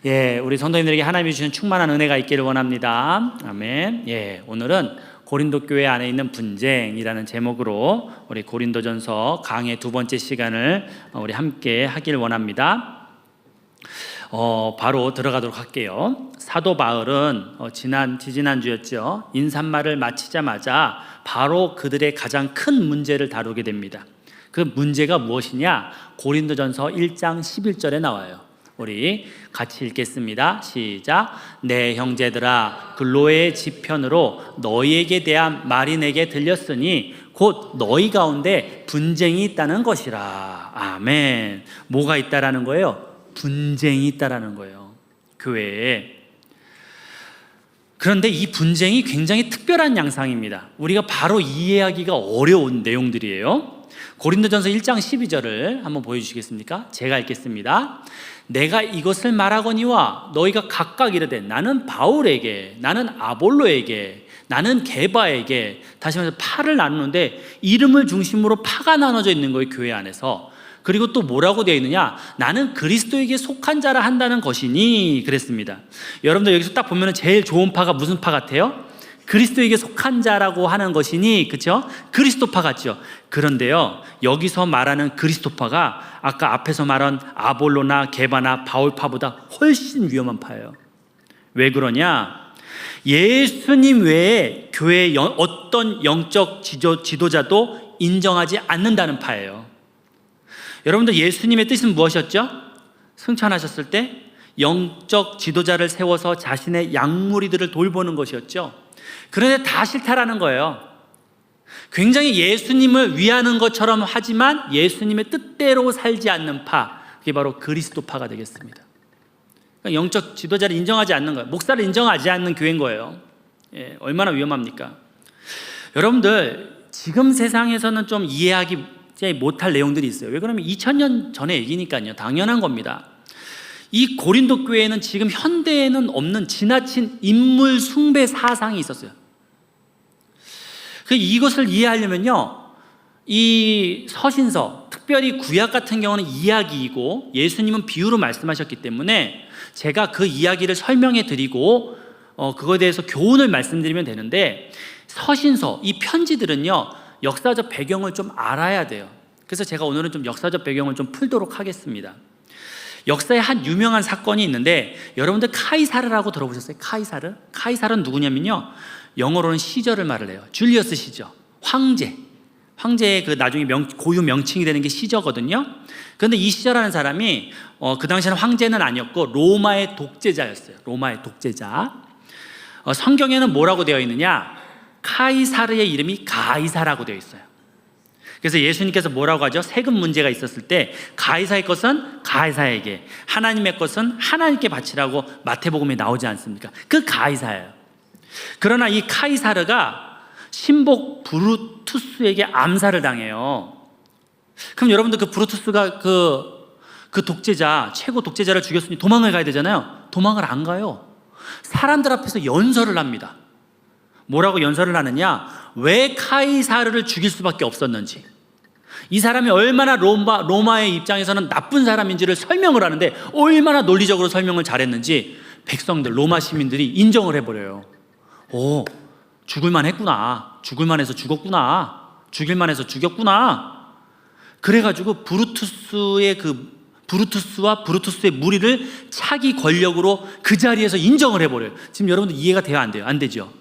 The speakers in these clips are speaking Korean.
예, 우리 성도님들에게 하나님이 주신 충만한 은혜가 있기를 원합니다. 아멘. 예, 오늘은 고린도 교회 안에 있는 분쟁이라는 제목으로 우리 고린도전서 강의 두 번째 시간을 우리 함께 하길 원합니다. 바로 들어가도록 할게요. 사도 바울은 지지난주였죠. 인사말을 마치자마자 바로 그들의 가장 큰 문제를 다루게 됩니다. 그 문제가 무엇이냐? 고린도전서 1장 11절에 나와요. 우리 같이 읽겠습니다. 시작. 내 형제들아, 근로의 지편으로 너희에게 대한 말이 내게 들렸으니 곧 너희 가운데 분쟁이 있다는 것이라. 아멘. 뭐가 있다라는 거예요? 분쟁이 있다라는 거예요, 교회에. 그런데 이 분쟁이 굉장히 특별한 양상입니다. 우리가 바로 이해하기가 어려운 내용들이에요. 고린도전서 1장 12절을 한번 보여주시겠습니까? 제가 읽겠습니다. 내가 이것을 말하거니와 너희가 각각 이르되 나는 바울에게, 나는 아볼로에게, 나는 게바에게, 다시 말해서 파를 나누는데 이름을 중심으로 파가 나눠져 있는 거예요, 교회 안에서. 그리고 또 뭐라고 되어 있느냐? 나는 그리스도에게 속한 자라 한다는 것이니 그랬습니다. 여러분들 여기서 딱 보면 제일 좋은 파가 무슨 파 같아요? 그리스도에게 속한 자라고 하는 것이니, 그렇죠? 그리스도파 같죠? 그런데요, 여기서 말하는 그리스도파가 아까 앞에서 말한 아볼로나 게바나 바울파보다 훨씬 위험한 파예요. 왜 그러냐? 예수님 외에 교회의 어떤 영적 지도자도 인정하지 않는다는 파예요. 여러분들 예수님의 뜻은 무엇이었죠? 승천하셨을 때 영적 지도자를 세워서 자신의 양무리들을 돌보는 것이었죠. 그런데 다 싫다라는 거예요. 굉장히 예수님을 위하는 것처럼 하지만 예수님의 뜻대로 살지 않는 파, 그게 바로 그리스도파가 되겠습니다. 그러니까 영적 지도자를 인정하지 않는 거예요. 목사를 인정하지 않는 교회인 거예요. 예, 얼마나 위험합니까? 여러분들 지금 세상에서는 좀 이해하기 못할 내용들이 있어요. 왜 그러면 2000년 전의 얘기니까요. 당연한 겁니다. 이 고린도 교회에는 지금 현대에는 없는 지나친 인물 숭배 사상이 있었어요. 이것을 이해하려면요, 이 서신서, 특별히 구약 같은 경우는 이야기이고 예수님은 비유로 말씀하셨기 때문에 제가 그 이야기를 설명해 드리고 그거에 대해서 교훈을 말씀드리면 되는데, 서신서, 이 편지들은요 역사적 배경을 좀 알아야 돼요. 그래서 제가 오늘은 좀 역사적 배경을 좀 풀도록 하겠습니다. 역사에 한 유명한 사건이 있는데, 여러분들 카이사르라고 들어보셨어요? 카이사르? 카이사르는 누구냐면요, 영어로는 시저를 말을 해요. 줄리어스 시저, 황제의 그 나중에 고유 명칭이 되는 게 시저거든요. 그런데 이 시저라는 사람이 그 당시에는 황제는 아니었고 로마의 독재자였어요. 로마의 독재자. 성경에는 뭐라고 되어 있느냐? 카이사르의 이름이 가이사라고 되어 있어요. 그래서 예수님께서 뭐라고 하죠? 세금 문제가 있었을 때 가이사의 것은 가이사에게, 하나님의 것은 하나님께 바치라고 마태복음에 나오지 않습니까? 그 가이사예요. 그러나 이 카이사르가 신복 브루투스에게 암살을 당해요. 그럼 여러분들 그 브루투스가 그 독재자, 최고 독재자를 죽였으니 도망을 가야 되잖아요. 도망을 안 가요. 사람들 앞에서 연설을 합니다. 뭐라고 연설을 하느냐? 왜 카이사르를 죽일 수밖에 없었는지, 이 사람이 얼마나 로마의 입장에서는 나쁜 사람인지를 설명을 하는데 얼마나 논리적으로 설명을 잘했는지 백성들, 로마 시민들이 인정을 해버려요. 오, 죽을만 했구나. 죽을만 해서 죽었구나. 죽일만 해서 죽였구나. 그래가지고 브루투스와 브루투스의 무리를 차기 권력으로 그 자리에서 인정을 해버려요. 지금 여러분들 이해가 돼요? 안 돼요? 안 되죠?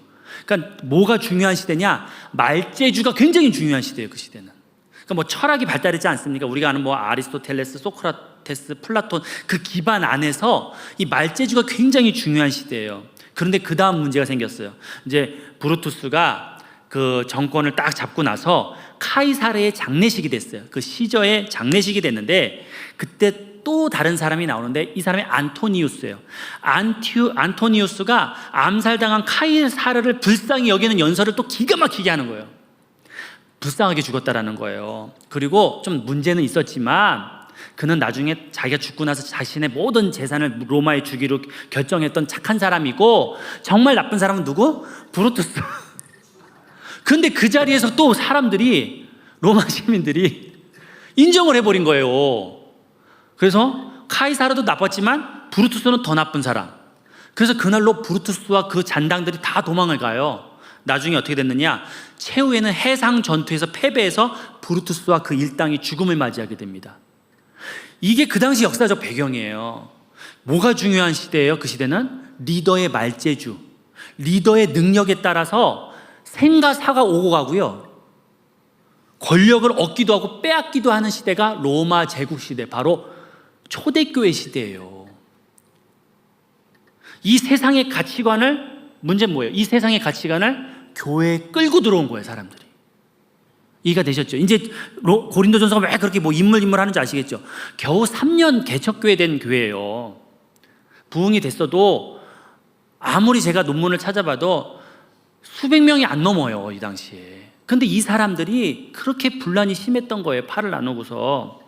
그러니까 뭐가 중요한 시대냐? 말재주가 굉장히 중요한 시대예요, 그 시대는. 그러니까 뭐 철학이 발달했지 않습니까? 우리가 아는 뭐 아리스토텔레스, 소크라테스, 플라톤, 그 기반 안에서 이 말재주가 굉장히 중요한 시대예요. 그런데 그 다음 문제가 생겼어요. 이제 브루투스가 그 정권을 딱 잡고 나서 카이사르의 장례식이 됐어요. 그 시저의 장례식이 됐는데, 그때 또 다른 사람이 나오는데 이 사람이 안토니우스예요. 안토니우스가 암살당한 카이사르를 불쌍히 여기는 연설을 또 기가 막히게 하는 거예요. 불쌍하게 죽었다라는 거예요. 그리고 좀 문제는 있었지만 그는 나중에 자기가 죽고 나서 자신의 모든 재산을 로마에 주기로 결정했던 착한 사람이고, 정말 나쁜 사람은 누구? 브루투스. 근데 그 자리에서 또 사람들이, 로마 시민들이 인정을 해버린 거예요. 그래서 카이사르도 나빴지만 브루투스는 더 나쁜 사람. 그래서 그날로 브루투스와 그 잔당들이 다 도망을 가요. 나중에 어떻게 됐느냐? 최후에는 해상 전투에서 패배해서 브루투스와 그 일당이 죽음을 맞이하게 됩니다. 이게 그 당시 역사적 배경이에요. 뭐가 중요한 시대예요? 그 시대는 리더의 말재주, 리더의 능력에 따라서 생과 사가 오고 가고요, 권력을 얻기도 하고 빼앗기도 하는 시대가 로마 제국 시대, 바로 초대교회 시대예요. 이 세상의 가치관을, 문제는 뭐예요? 이 세상의 가치관을 교회에 끌고 들어온 거예요, 사람들이. 이해가 되셨죠? 이제 고린도전서가 왜 그렇게 뭐 인물하는지 아시겠죠? 겨우 3년 개척교회 된 교회예요. 부흥이 됐어도 아무리 제가 논문을 찾아봐도 수백 명이 안 넘어요, 이 당시에. 근데 이 사람들이 그렇게 분란이 심했던 거예요, 팔을 나누고서.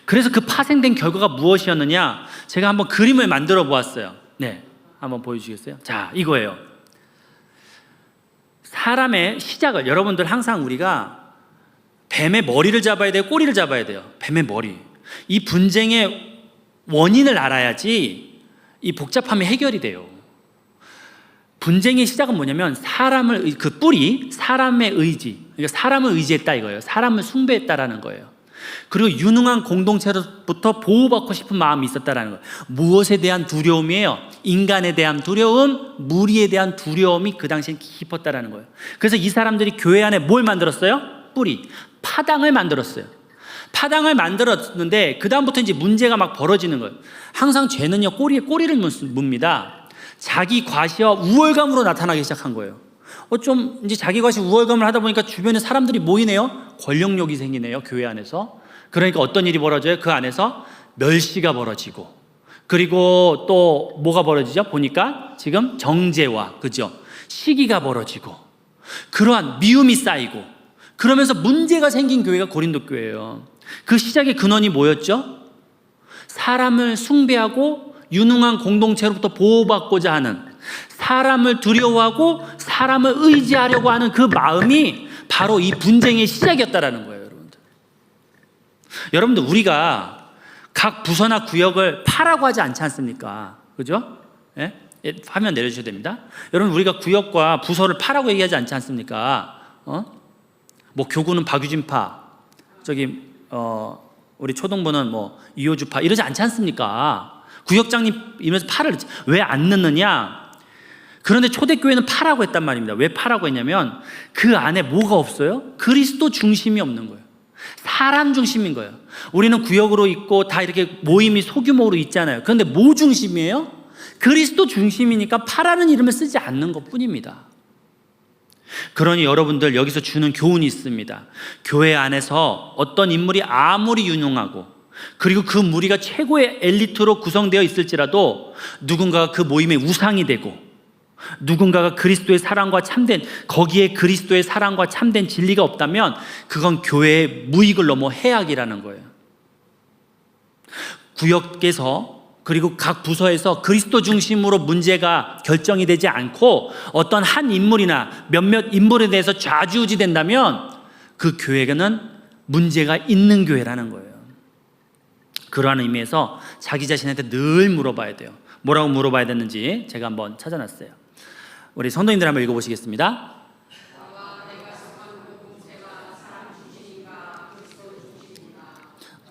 그래서 그 파생된 결과가 무엇이었느냐, 제가 한번 그림을 만들어 보았어요. 네, 한번 보여주시겠어요? 자, 이거예요. 사람의 시작을, 여러분들 항상 우리가 뱀의 머리를 잡아야 돼요, 꼬리를 잡아야 돼요? 뱀의 머리. 이 분쟁의 원인을 알아야지 이 복잡함이 해결이 돼요. 분쟁의 시작은 뭐냐면 사람을, 그 뿌리, 사람의 의지, 그러니까 사람을 의지했다 이거예요. 사람을 숭배했다라는 거예요. 그리고 유능한 공동체로부터 보호받고 싶은 마음이 있었다라는 거예요. 무엇에 대한 두려움이에요? 인간에 대한 두려움, 무리에 대한 두려움이 그 당시엔 깊었다라는 거예요. 그래서 이 사람들이 교회 안에 뭘 만들었어요? 뿌리, 파당을 만들었어요. 파당을 만들었는데 그 다음부터 이제 문제가 막 벌어지는 거예요. 항상 죄는요, 꼬리에 꼬리를 묻습니다. 자기 과시와 우월감으로 나타나기 시작한 거예요. 좀 이제 자기 과시 우월감을 하다 보니까 주변에 사람들이 모이네요. 권력욕이 생기네요, 교회 안에서. 그러니까 어떤 일이 벌어져요? 그 안에서 멸시가 벌어지고, 그리고 또 뭐가 벌어지죠? 보니까 지금 정죄와, 그죠? 시기가 벌어지고, 그러한 미움이 쌓이고, 그러면서 문제가 생긴 교회가 고린도 교회예요. 그 시작의 근원이 뭐였죠? 사람을 숭배하고 유능한 공동체로부터 보호받고자 하는, 사람을 두려워하고 사람을 의지하려고 하는 그 마음이 바로 이 분쟁의 시작이었다라는 거예요, 여러분들. 여러분들, 우리가 각 부서나 구역을 파라고 하지 않지 않습니까? 그죠? 예? 화면 내려주셔야 됩니다. 여러분, 우리가 구역과 부서를 파라고 얘기하지 않지 않습니까? 뭐 교구는 박유진파, 저기 우리 초동부는 뭐 이호주파 이러지 않지 않습니까? 구역장님 이러면서 파를 왜 안 넣느냐? 그런데 초대교회는 파라고 했단 말입니다. 왜 파라고 했냐면 그 안에 뭐가 없어요? 그리스도 중심이 없는 거예요. 사람 중심인 거예요. 우리는 구역으로 있고 다 이렇게 모임이 소규모로 있잖아요. 그런데 뭐 중심이에요? 그리스도 중심이니까 파라는 이름을 쓰지 않는 것 뿐입니다. 그러니 여러분들, 여기서 주는 교훈이 있습니다. 교회 안에서 어떤 인물이 아무리 유능하고, 그리고 그 무리가 최고의 엘리트로 구성되어 있을지라도 누군가가 그 모임의 우상이 되고, 누군가가 그리스도의 사랑과 참된, 거기에 그리스도의 사랑과 참된 진리가 없다면 그건 교회의 무익을 넘어 해악이라는 거예요. 구역에서, 그리고 각 부서에서 그리스도 중심으로 문제가 결정이 되지 않고 어떤 한 인물이나 몇몇 인물에 대해서 좌지우지 된다면 그 교회는 문제가 있는 교회라는 거예요. 그러한 의미에서 자기 자신한테 늘 물어봐야 돼요. 뭐라고 물어봐야 되는지 제가 한번 찾아놨어요. 우리 성도님들 한번 읽어보시겠습니다.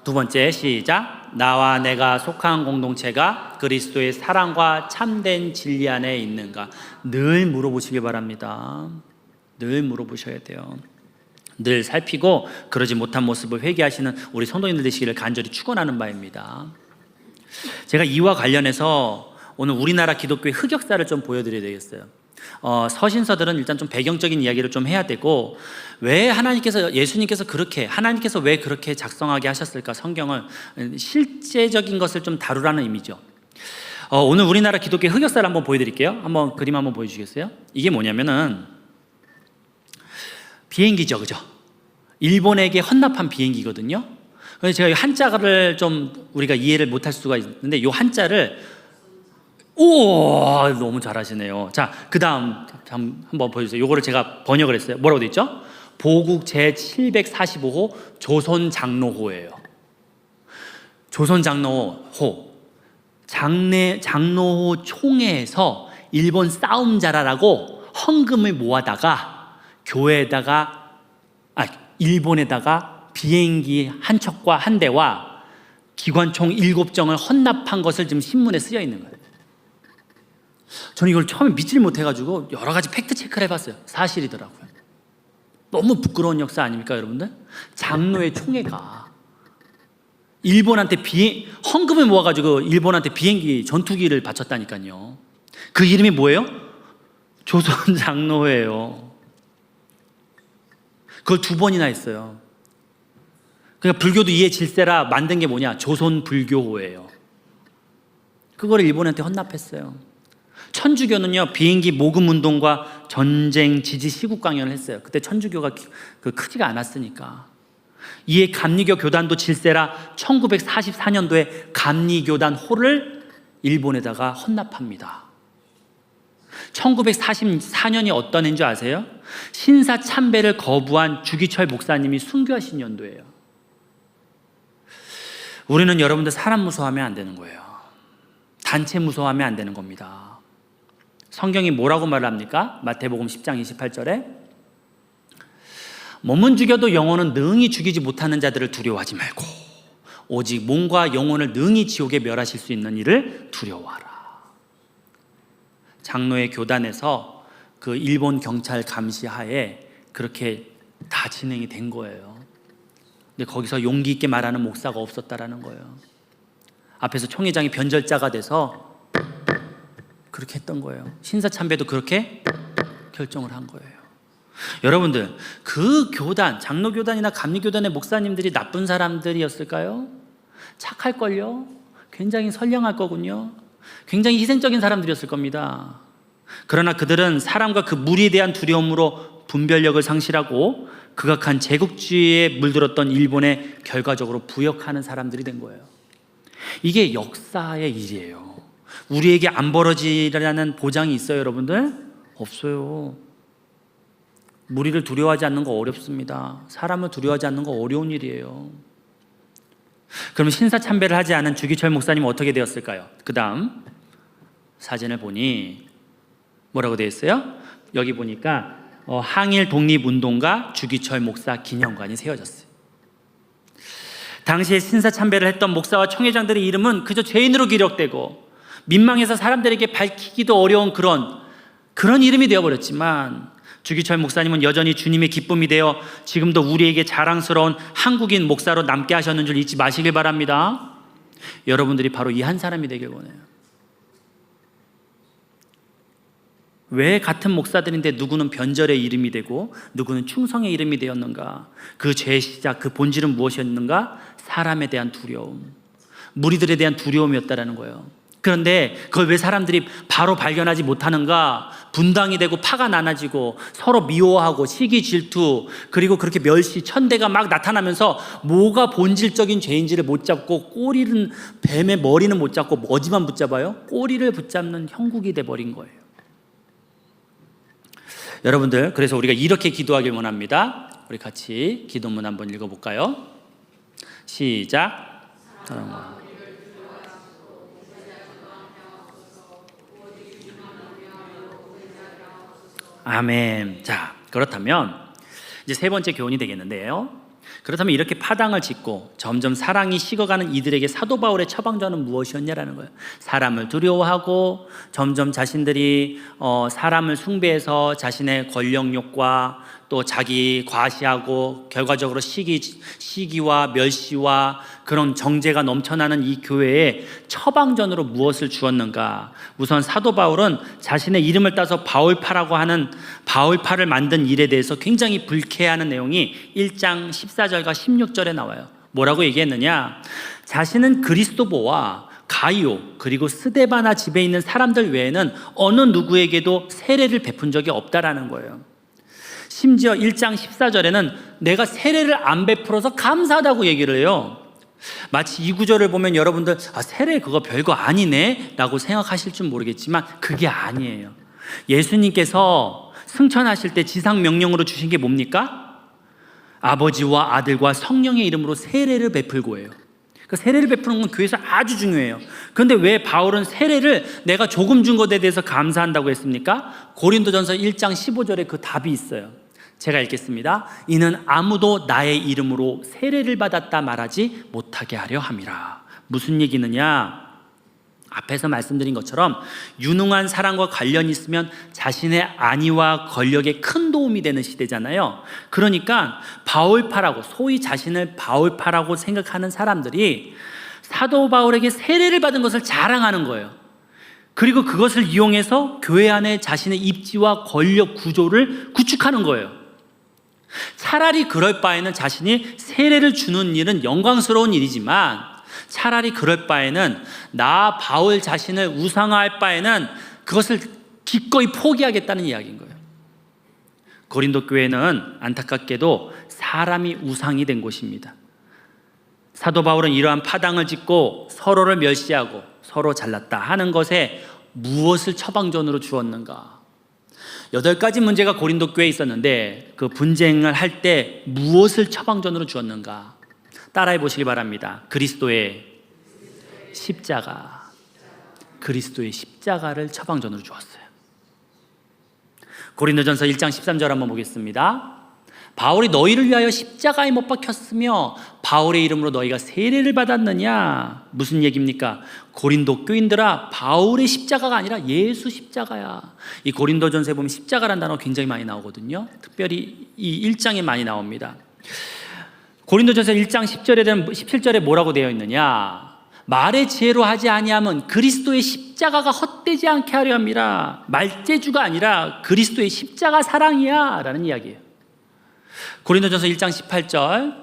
두 번째, 시작. 나와 내가 속한 공동체가 그리스도의 사랑과 참된 진리 안에 있는가? 늘 물어보시기 바랍니다. 늘 물어보셔야 돼요. 늘 살피고 그러지 못한 모습을 회개하시는 우리 성도님들 되시기를 간절히 축원하는 바입니다. 제가 이와 관련해서 오늘 우리나라 기독교의 흑역사를 좀 보여드려야 되겠어요. 서신서들은 일단 좀 배경적인 이야기를 좀 해야 되고, 왜 하나님께서, 예수님께서 그렇게, 하나님께서 왜 그렇게 작성하게 하셨을까, 성경을, 실제적인 것을 좀 다루라는 의미죠. 오늘 우리나라 기독교의 흑역사를 한번 보여드릴게요. 한번 그림 한번 보여주시겠어요? 이게 뭐냐면은 비행기죠, 그죠? 일본에게 헌납한 비행기거든요. 그래서 제가 이 한자를 좀 우리가 이해를 못할 수가 있는데, 이 한자를, 오, 너무 잘하시네요. 자, 그 다음 한번 보여주세요. 요거를 제가 번역을 했어요. 뭐라고 돼 있죠? 보국 장로호 총회에서 일본 싸움자라라고 헌금을 모아다가 일본에다가 비행기 한 척과 한 대와 기관총 7정을 헌납한 것을 지금 신문에 쓰여 있는 거예요. 저는 이걸 처음에 믿질 못해가지고 여러 가지 팩트 체크를 해봤어요. 사실이더라고요. 너무 부끄러운 역사 아닙니까, 여러분들? 장로회 총회가 일본한테 헌금을 모아가지고 일본한테 비행기 전투기를 바쳤다니까요. 그 이름이 뭐예요? 조선 장로회예요. 그걸 2번이나 했어요. 그러니까 불교도 이해 질세라 만든 게 뭐냐? 조선 불교호예요. 그걸 일본한테 헌납했어요. 천주교는요, 비행기 모금 운동과 전쟁 지지 시국 강연을 했어요. 그때 천주교가 크지가 않았으니까. 이에 감리교 교단도 질세라 1944년도에 감리교단 호를 일본에다가 헌납합니다. 1944년이 어떤 해인 줄 아세요? 신사 참배를 거부한 주기철 목사님이 순교하신 연도예요. 우리는 여러분들 사람 무서워하면 안 되는 거예요. 단체 무서워하면 안 되는 겁니다. 성경이 뭐라고 말합니까? 마태복음 10장 28절에 몸은 죽여도 영혼은 능히 죽이지 못하는 자들을 두려워하지 말고 오직 몸과 영혼을 능히 지옥에 멸하실 수 있는 이를 두려워하라. 장로의 교단에서 그 일본 경찰 감시하에 그렇게 다 진행이 된 거예요. 근데 거기서 용기 있게 말하는 목사가 없었다라는 거예요. 앞에서 총회장이 변절자가 돼서 그렇게 했던 거예요. 신사참배도 그렇게 결정을 한 거예요. 여러분들, 그 교단, 장로교단이나 감리교단의 목사님들이 나쁜 사람들이었을까요? 착할걸요? 굉장히 선량할 거군요. 굉장히 희생적인 사람들이었을 겁니다. 그러나 그들은 사람과 그 무리에 대한 두려움으로 분별력을 상실하고 극악한 제국주의에 물들었던 일본에 결과적으로 부역하는 사람들이 된 거예요. 이게 역사의 일이에요. 우리에게 안 벌어지라는 보장이 있어요, 여러분들? 없어요. 무리를 두려워하지 않는 거 어렵습니다. 사람을 두려워하지 않는 거 어려운 일이에요. 그럼 신사참배를 하지 않은 주기철 목사님은 어떻게 되었을까요? 그 다음 사진을 보니 뭐라고 되어 있어요? 여기 보니까 항일 독립운동가 주기철 목사 기념관이 세워졌어요. 당시에 신사참배를 했던 목사와 총회장들의 이름은 그저 죄인으로 기록되고 민망해서 사람들에게 밝히기도 어려운 그런 이름이 되어버렸지만 주기철 목사님은 여전히 주님의 기쁨이 되어 지금도 우리에게 자랑스러운 한국인 목사로 남게 하셨는 줄 잊지 마시길 바랍니다. 여러분들이 바로 이 한 사람이 되길 원해요. 왜 같은 목사들인데 누구는 변절의 이름이 되고 누구는 충성의 이름이 되었는가? 그 죄의 시작, 그 본질은 무엇이었는가? 사람에 대한 두려움, 무리들에 대한 두려움이었다라는 거예요. 그런데 그걸 왜 사람들이 바로 발견하지 못하는가? 분당이 되고 파가 나눠지고 서로 미워하고 시기 질투, 그리고 그렇게 멸시 천대가 막 나타나면서 뭐가 본질적인 죄인지를 못 잡고 꼬리는, 뱀의 머리는 못 잡고 머지만 붙잡아요. 꼬리를 붙잡는 형국이 돼버린 거예요. 여러분들, 그래서 우리가 이렇게 기도하길 원합니다. 우리 같이 기도문 한번 읽어볼까요? 시작. 아멘. 자, 그렇다면 이제 세 번째 교훈이 되겠는데요. 그렇다면 이렇게 파당을 짓고 점점 사랑이 식어가는 이들에게 사도 바울의 처방전은 무엇이었냐라는 거예요. 사람을 두려워하고 점점 자신들이 사람을 숭배해서 자신의 권력욕과 또 자기 과시하고 결과적으로 시기와 멸시와 그런 정죄가 넘쳐나는 이 교회에 처방전으로 무엇을 주었는가? 우선 사도 바울은 자신의 이름을 따서 바울파라고 하는 바울파를 만든 일에 대해서 굉장히 불쾌해하는 내용이 1장 14절과 16절에 나와요. 뭐라고 얘기했느냐? 자신은 그리스도보와 가이오 그리고 스데바나 집에 있는 사람들 외에는 어느 누구에게도 세례를 베푼 적이 없다라는 거예요. 심지어 1장 14절에는 내가 세례를 안 베풀어서 감사하다고 얘기를 해요. 마치 이 구절을 보면 여러분들 세례 그거 별거 아니네 라고 생각하실 줄 모르겠지만 그게 아니에요. 예수님께서 승천하실 때 지상 명령으로 주신 게 뭡니까? 아버지와 아들과 성령의 이름으로 세례를 베풀고예요. 그 세례를 베푸는 건 교회에서 아주 중요해요. 그런데 왜 바울은 세례를 내가 조금 준 것에 대해서 감사한다고 했습니까? 고린도전서 1장 15절에 그 답이 있어요. 제가 읽겠습니다. 이는 아무도 나의 이름으로 세례를 받았다 말하지 못하게 하려 함이라. 무슨 얘기느냐? 앞에서 말씀드린 것처럼 유능한 사람과 관련이 있으면 자신의 안위와 권력에 큰 도움이 되는 시대잖아요. 그러니까 바울파라고, 소위 자신을 바울파라고 생각하는 사람들이 사도 바울에게 세례를 받은 것을 자랑하는 거예요. 그리고 그것을 이용해서 교회 안에 자신의 입지와 권력 구조를 구축하는 거예요. 차라리 그럴 바에는 자신이 세례를 주는 일은 영광스러운 일이지만 차라리 그럴 바에는 나 바울 자신을 우상화할 바에는 그것을 기꺼이 포기하겠다는 이야기인 거예요. 고린도 교회는 안타깝게도 사람이 우상이 된 곳입니다. 사도 바울은 이러한 파당을 짓고 서로를 멸시하고 서로 잘났다 하는 것에 무엇을 처방전으로 주었는가? 8가지 문제가 고린도 교회에 있었는데 그 분쟁을 할 때 무엇을 처방전으로 주었는가? 따라해 보시기 바랍니다. 그리스도의 십자가, 그리스도의 십자가를 처방전으로 주었어요. 고린도전서 1장 13절 한번 보겠습니다. 바울이 너희를 위하여 십자가에 못 박혔으며 바울의 이름으로 너희가 세례를 받았느냐? 무슨 얘기입니까? 고린도 교인들아, 바울의 십자가가 아니라 예수 십자가야. 이 고린도전서에 보면 십자가라는 단어가 굉장히 많이 나오거든요. 특별히 이 1장에 많이 나옵니다. 고린도전서 1장 17절에 뭐라고 되어 있느냐? 말의 지혜로 하지 아니하면 그리스도의 십자가가 헛되지 않게 하려 함이라. 말재주가 아니라 그리스도의 십자가 사랑이야 라는 이야기예요. 고린도전서 1장 18절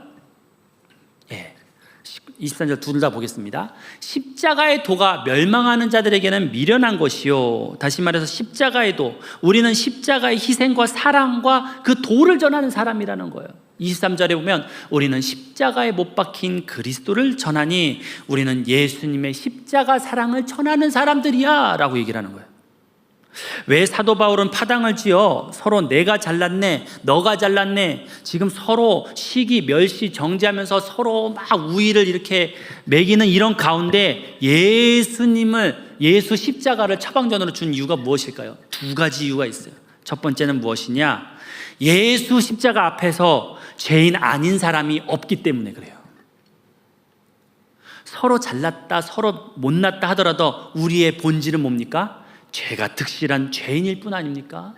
23절 둘 다 보겠습니다. 십자가의 도가 멸망하는 자들에게는 미련한 것이요, 다시 말해서 십자가의 도, 우리는 십자가의 희생과 사랑과 그 도를 전하는 사람이라는 거예요. 23절에 보면 우리는 십자가에 못 박힌 그리스도를 전하니 우리는 예수님의 십자가 사랑을 전하는 사람들이야 라고 얘기를 하는 거예요. 왜 사도 바울은 파당을 지어 서로 내가 잘났네, 너가 잘났네, 지금 서로 시기, 멸시, 정죄하면서 서로 막 우위를 이렇게 매기는 이런 가운데 예수 십자가를 처방전으로 준 이유가 무엇일까요? 2가지 이유가 있어요. 첫 번째는 무엇이냐? 예수 십자가 앞에서 죄인 아닌 사람이 없기 때문에 그래요. 서로 잘났다, 서로 못났다 하더라도 우리의 본질은 뭡니까? 죄가 득실한 죄인일 뿐 아닙니까?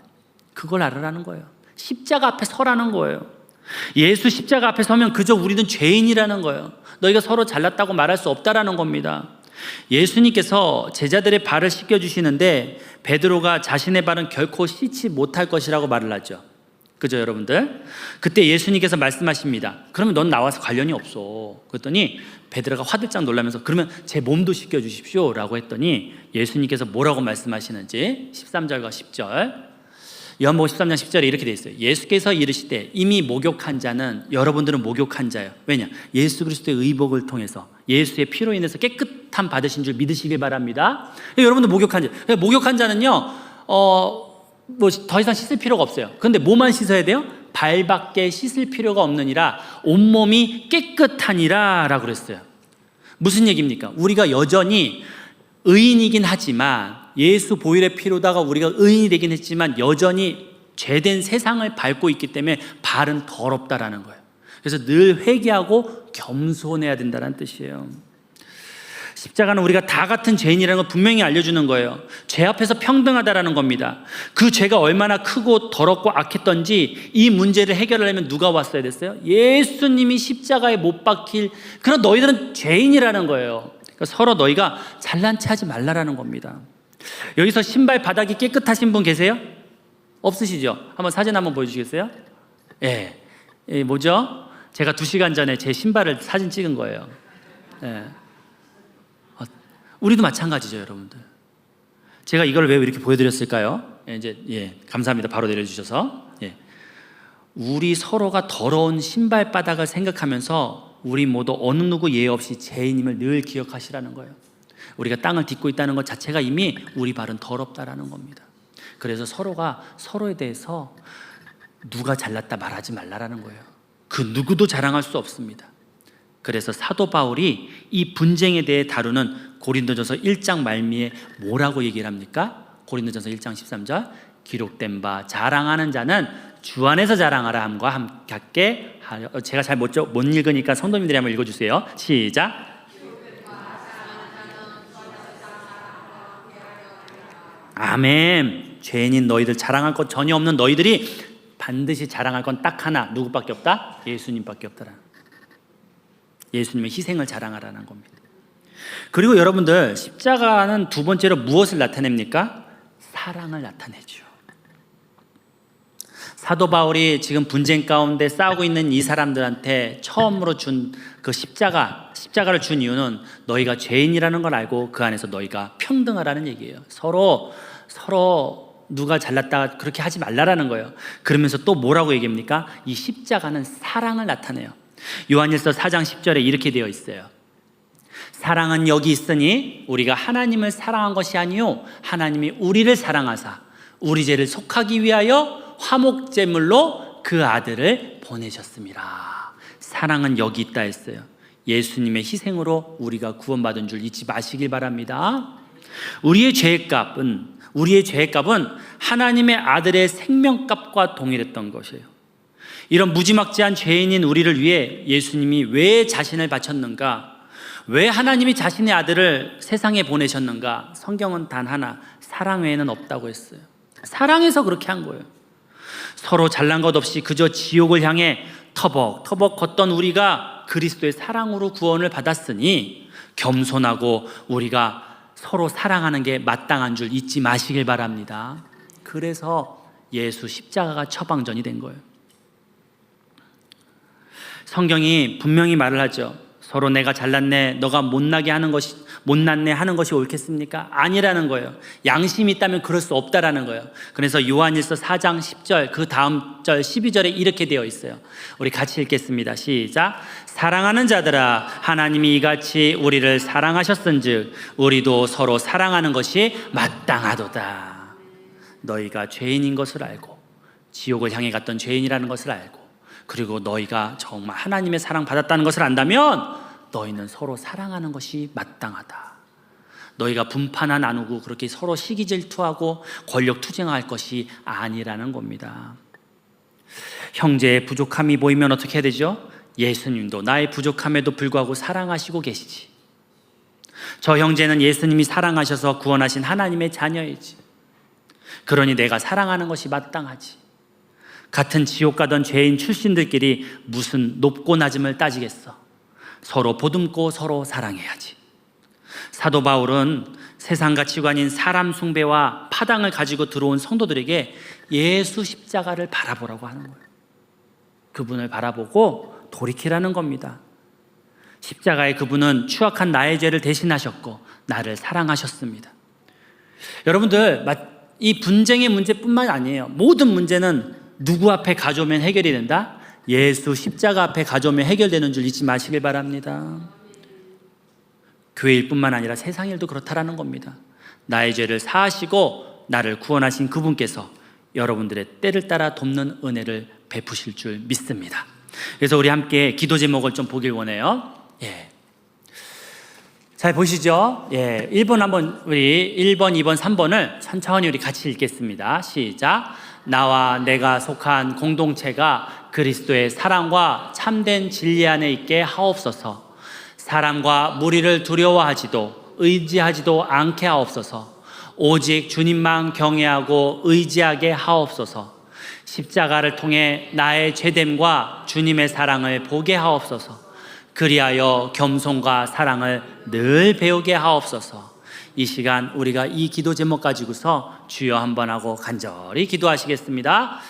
그걸 알아라는 거예요. 십자가 앞에 서라는 거예요. 예수 십자가 앞에 서면 그저 우리는 죄인이라는 거예요. 너희가 서로 잘났다고 말할 수 없다라는 겁니다. 예수님께서 제자들의 발을 씻겨주시는데 베드로가 자신의 발은 결코 씻지 못할 것이라고 말을 하죠. 그죠, 여러분들? 그때 예수님께서 말씀하십니다. 그러면 넌 나와서 관련이 없어. 그랬더니 베드로가 화들짝 놀라면서 그러면 제 몸도 씻겨주십시오 라고 했더니 예수님께서 뭐라고 말씀하시는지 13절과 10절, 요한복음 13장 10절에 이렇게 되어 있어요. 예수께서 이르시되 이미 목욕한 자는, 여러분들은 목욕한 자예요. 왜냐? 예수 그리스도의 의복을 통해서 예수의 피로 인해서 깨끗함 받으신 줄 믿으시길 바랍니다. 여러분들 목욕한 자, 목욕한 자는요 더 이상 씻을 필요가 없어요. 그런데 뭐만 씻어야 돼요? 발밖에 씻을 필요가 없느니라 온몸이 깨끗하니라 라고 그랬어요. 무슨 얘기입니까? 우리가 여전히 의인이긴 하지만, 예수 보혈의 피로다가 우리가 의인이 되긴 했지만 여전히 죄된 세상을 밟고 있기 때문에 발은 더럽다라는 거예요. 그래서 늘 회개하고 겸손해야 된다는 뜻이에요. 십자가는 우리가 다 같은 죄인이라는 걸 분명히 알려주는 거예요. 죄 앞에서 평등하다라는 겁니다. 그 죄가 얼마나 크고 더럽고 악했던지 이 문제를 해결하려면 누가 왔어야 됐어요? 예수님이 십자가에 못 박힐, 그런 너희들은 죄인이라는 거예요. 그러니까 서로 너희가 잘난 체 하지 말라라는 겁니다. 여기서 신발 바닥이 깨끗하신 분 계세요? 없으시죠? 한번 사진 한번 보여주시겠어요? 뭐죠? 제가 2시간 전에 제 신발을 사진 찍은 거예요. 우리도 마찬가지죠, 여러분들. 제가 이걸 왜 이렇게 보여드렸을까요? 감사합니다. 바로 내려주셔서. 우리 서로가 더러운 신발바닥을 생각하면서 우리 모두 어느 누구 예외 없이 죄인임을 늘 기억하시라는 거예요. 우리가 땅을 딛고 있다는 것 자체가 이미 우리 발은 더럽다라는 겁니다. 그래서 서로가 서로에 대해서 누가 잘났다 말하지 말라라는 거예요. 그 누구도 자랑할 수 없습니다. 그래서 사도 바울이 이 분쟁에 대해 다루는 고린도전서 1장 말미에 뭐라고 얘기를 합니까? 고린도전서 1장 13절, 기록된 바 자랑하는 자는 주 안에서 자랑하라 함과 함께 하여. 제가 잘 못 읽으니까 성도님들이 한번 읽어주세요. 시작. 아멘. 죄인인 너희들, 자랑할 것 전혀 없는 너희들이 반드시 자랑할 건 딱 하나, 누구밖에 없다? 예수님밖에 없더라. 예수님의 희생을 자랑하라는 겁니다. 그리고 여러분들, 십자가는 두 번째로 무엇을 나타냅니까? 사랑을 나타내죠. 사도 바울이 지금 분쟁 가운데 싸우고 있는 이 사람들한테 처음으로 준 그 십자가를 준 이유는 너희가 죄인이라는 걸 알고 그 안에서 너희가 평등하라는 얘기예요. 서로 누가 잘났다 그렇게 하지 말라라는 거예요. 그러면서 또 뭐라고 얘기합니까? 이 십자가는 사랑을 나타내요. 요한일서 4장 10절에 이렇게 되어 있어요. 사랑은 여기 있으니 우리가 하나님을 사랑한 것이 아니요 하나님이 우리를 사랑하사 우리 죄를 속하기 위하여 화목제물로 그 아들을 보내셨습니다. 사랑은 여기 있다 했어요. 예수님의 희생으로 우리가 구원받은 줄 잊지 마시길 바랍니다. 우리의 죄값은 하나님의 아들의 생명값과 동일했던 것이에요. 이런 무지막지한 죄인인 우리를 위해 예수님이 왜 자신을 바쳤는가? 왜 하나님이 자신의 아들을 세상에 보내셨는가? 성경은 단 하나, 사랑 외에는 없다고 했어요. 사랑해서 그렇게 한 거예요. 서로 잘난 것 없이 그저 지옥을 향해 터벅터벅 걷던 우리가 그리스도의 사랑으로 구원을 받았으니 겸손하고 우리가 서로 사랑하는 게 마땅한 줄 잊지 마시길 바랍니다. 그래서 예수 십자가가 처방전이 된 거예요. 성경이 분명히 말을 하죠. 서로 내가 잘났네, 너가 못났네 하는 것이 옳겠습니까? 아니라는 거예요. 양심이 있다면 그럴 수 없다라는 거예요. 그래서 요한일서 4장 10절 그 다음 절 12절에 이렇게 되어 있어요. 우리 같이 읽겠습니다. 시작. 사랑하는 자들아, 하나님이 이같이 우리를 사랑하셨은즉 우리도 서로 사랑하는 것이 마땅하도다. 너희가 죄인인 것을 알고 지옥을 향해 갔던 죄인이라는 것을 알고 그리고 너희가 정말 하나님의 사랑 받았다는 것을 안다면 너희는 서로 사랑하는 것이 마땅하다. 너희가 분파나 나누고 그렇게 서로 시기 질투하고 권력 투쟁할 것이 아니라는 겁니다. 형제의 부족함이 보이면 어떻게 해야 되죠? 예수님도 나의 부족함에도 불구하고 사랑하시고 계시지. 저 형제는 예수님이 사랑하셔서 구원하신 하나님의 자녀이지. 그러니 내가 사랑하는 것이 마땅하지. 같은 지옥 가던 죄인 출신들끼리 무슨 높고 낮음을 따지겠어. 서로 보듬고 서로 사랑해야지. 사도 바울은 세상 가치관인 사람 숭배와 파당을 가지고 들어온 성도들에게 예수 십자가를 바라보라고 하는 거예요. 그분을 바라보고 돌이키라는 겁니다. 십자가의 그분은 추악한 나의 죄를 대신하셨고 나를 사랑하셨습니다. 여러분들, 이 분쟁의 문제뿐만 아니에요. 모든 문제는 누구 앞에 가져오면 해결이 된다? 예수 십자가 앞에 가져오면 해결되는 줄 잊지 마시길 바랍니다. 교회 일뿐만 아니라 세상 일도 그렇다라는 겁니다. 나의 죄를 사하시고 나를 구원하신 그분께서 여러분들의 때를 따라 돕는 은혜를 베푸실 줄 믿습니다. 그래서 우리 함께 기도 제목을 좀 보길 원해요. 잘 보시죠. 1번 한번 우리 1번, 2번, 3번을 천천히 우리 같이 읽겠습니다. 시작. 나와 내가 속한 공동체가 그리스도의 사랑과 참된 진리 안에 있게 하옵소서. 사람과 무리를 두려워하지도 의지하지도 않게 하옵소서. 오직 주님만 경외하고 의지하게 하옵소서. 십자가를 통해 나의 죄됨과 주님의 사랑을 보게 하옵소서. 그리하여 겸손과 사랑을 늘 배우게 하옵소서. 이 시간 우리가 이 기도 제목 가지고서 주여 한번 하고 간절히 기도하시겠습니다.